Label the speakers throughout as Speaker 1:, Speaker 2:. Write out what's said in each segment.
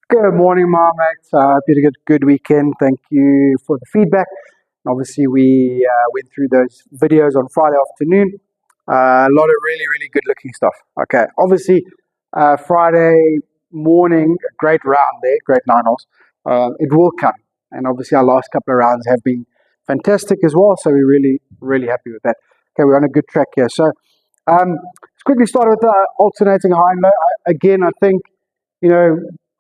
Speaker 1: Good morning, Marmite. Hope you had a good weekend. Thank you for the feedback. Obviously, we went through those videos on Friday afternoon. A lot of really good looking stuff. Okay, obviously, Friday morning, great round there, great nine holes. It will come, and obviously, our last couple of rounds have been fantastic as well. So we're really happy with that. Okay, we're on a good track here. So let's quickly start with alternating high and low. Again, I think you know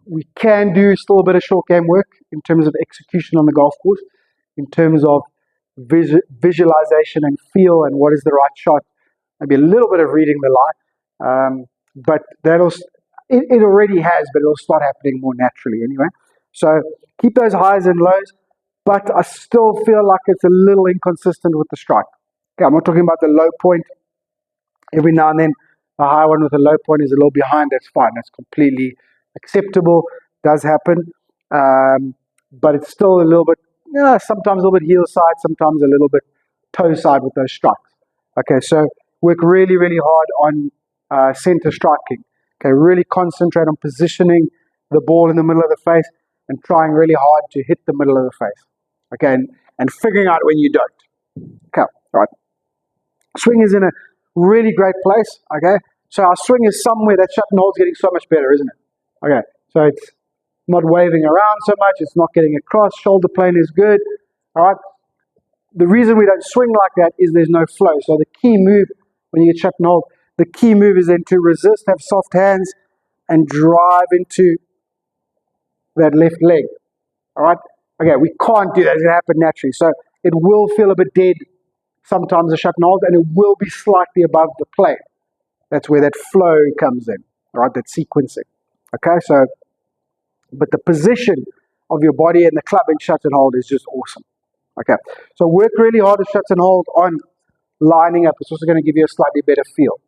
Speaker 1: we can do still a bit of short game work in terms of execution on the golf course, in terms of visualization and feel and what is the right shot. Maybe a little bit of reading the lie, but it already has, but it'll start happening more naturally anyway. So keep those highs and lows, but I still feel like it's a little inconsistent with the strike. Okay, I'm not talking about the low point. Every now and then, a high one with a low point is a little behind. That's fine. That's completely acceptable. Does happen, but it's still a little bit. Sometimes a little bit heel side, sometimes a little bit toe side with those strikes. Okay, so work really hard on center striking. Okay, really concentrate on positioning the ball in the middle of the face and trying really hard to hit the middle of the face. Okay, and figuring out when you don't. Okay, right. Swing is in a really great place. Okay, so our swing is somewhere that shut and hold's getting so much better, isn't it? Okay, so it's not waving around so much. It's not getting across. Shoulder plane is good. All right. The reason we don't swing like that is there's no flow. So the key move when you get shut and hold, the key move is then to resist, have soft hands, and drive into that left leg. All right. Okay, we can't do that. It's going to happen naturally. So it will feel a bit dead sometimes a shut and hold, and it will be slightly above the plane. That's where that flow comes in. All right, that sequencing. Okay, so but the position of your body and the club in shut and hold is just awesome. Okay, so work really hard at shut and hold on lining up. It's also going to give you a slightly better feel.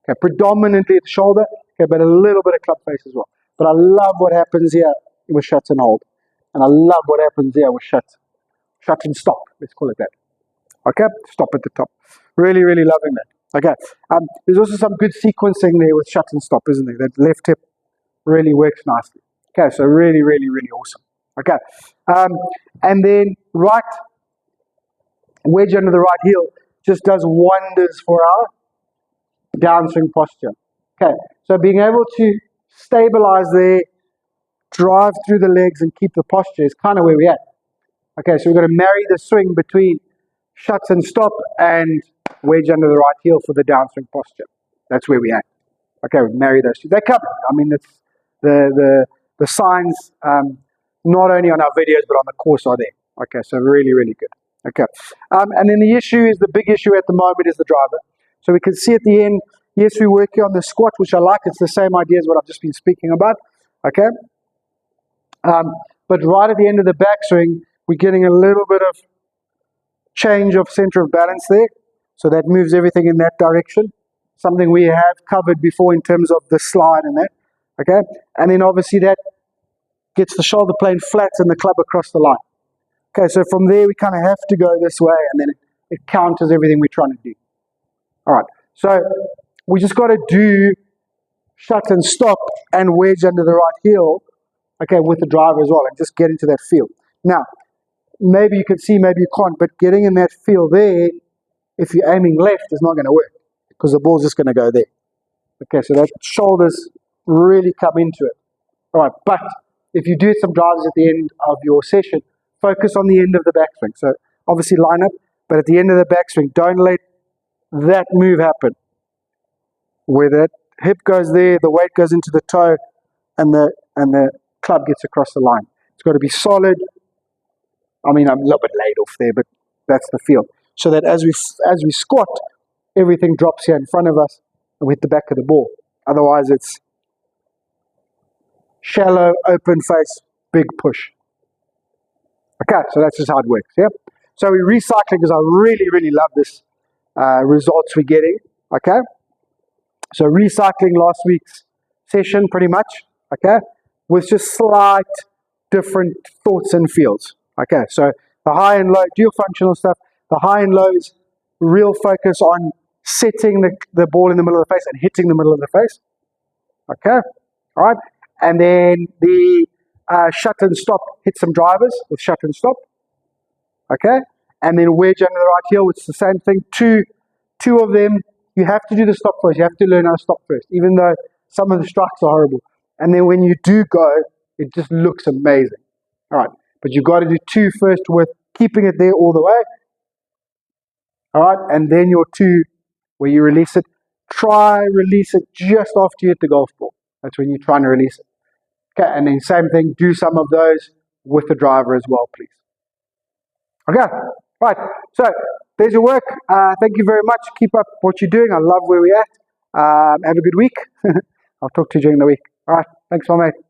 Speaker 1: Okay, predominantly at the shoulder, okay, but a little bit of club face as well. But I love what happens here with shut and hold, and I love what happens here with shut and stop. Let's call it that. Okay, stop at the top. Really loving that. Okay, there's also some good sequencing there with shut and stop, isn't there? That left hip really works nicely. Okay, so really awesome. Okay, and then right wedge under the right heel just does wonders for our downswing posture. Okay, so being able to stabilize there, drive through the legs and keep the posture is kind of where we're at. Okay, so we're going to marry the swing between shut and stop and wedge under the right heel for the downswing posture. That's where we're at. Okay, we marry those two. They're covered. I mean, it's the signs, not only on our videos, but on the course are there. Okay, so really good. Okay, and then the issue is, the big issue at the moment is the driver. So we can see at the end, yes, we're working on the squat, which I like. It's the same idea as what I've just been speaking about. Okay, but right at the end of the backswing, we're getting a little bit of change of center of balance there. So that moves everything in that direction. Something we have covered before in terms of the slide and that. Okay, and then obviously that gets the shoulder plane flat and the club across the line. Okay, so from there we kind of have to go this way, and then it counters everything we're trying to do. All right, so we just got to do shut and stop and wedge under the right heel, okay, with the driver as well, and just get into that feel. Now, maybe you can see, maybe you can't, but getting in that feel there, if you're aiming left, is not going to work because the ball's just going to go there. Okay, so that shoulders really come into it. All right, but if you do some drives at the end of your session, focus on the end of the backswing. So obviously line up, but at the end of the backswing, don't let that move happen. Where that hip goes there, the weight goes into the toe, and the club gets across the line. It's got to be solid. I mean, I'm a little bit laid off there, but that's the feel. So that as we squat, everything drops here in front of us and we hit the back of the ball. Otherwise, it's shallow, open face, big push. Okay, so that's just how it works. Yeah. So we're recycling because I really love this results we're getting. Okay. So recycling last week's session pretty much. Okay, with just slight different thoughts and feels. Okay, so the high and low, dual functional stuff. The high and low is real focus on setting the ball in the middle of the face and hitting the middle of the face. Okay, all right. And then the shut and stop, hit some drivers with shut and stop. Okay, and then wedge under the right heel, which is the same thing. Two of them. You have to do the stop first. You have to learn how to stop first, even though some of the strikes are horrible. And then when you do go, it just looks amazing. All right, but you've got to do 2 first with keeping it there all the way. All right, and then your 2 where you release it. Try release it just after you hit the golf ball. That's when you're trying to release it. Okay, and then same thing, do some of those with the driver as well, please. Okay, right, so there's your work. Thank you very much. Keep up what you're doing. I love where we're at. Have a good week. I'll talk to you during the week. All right, thanks, my mate.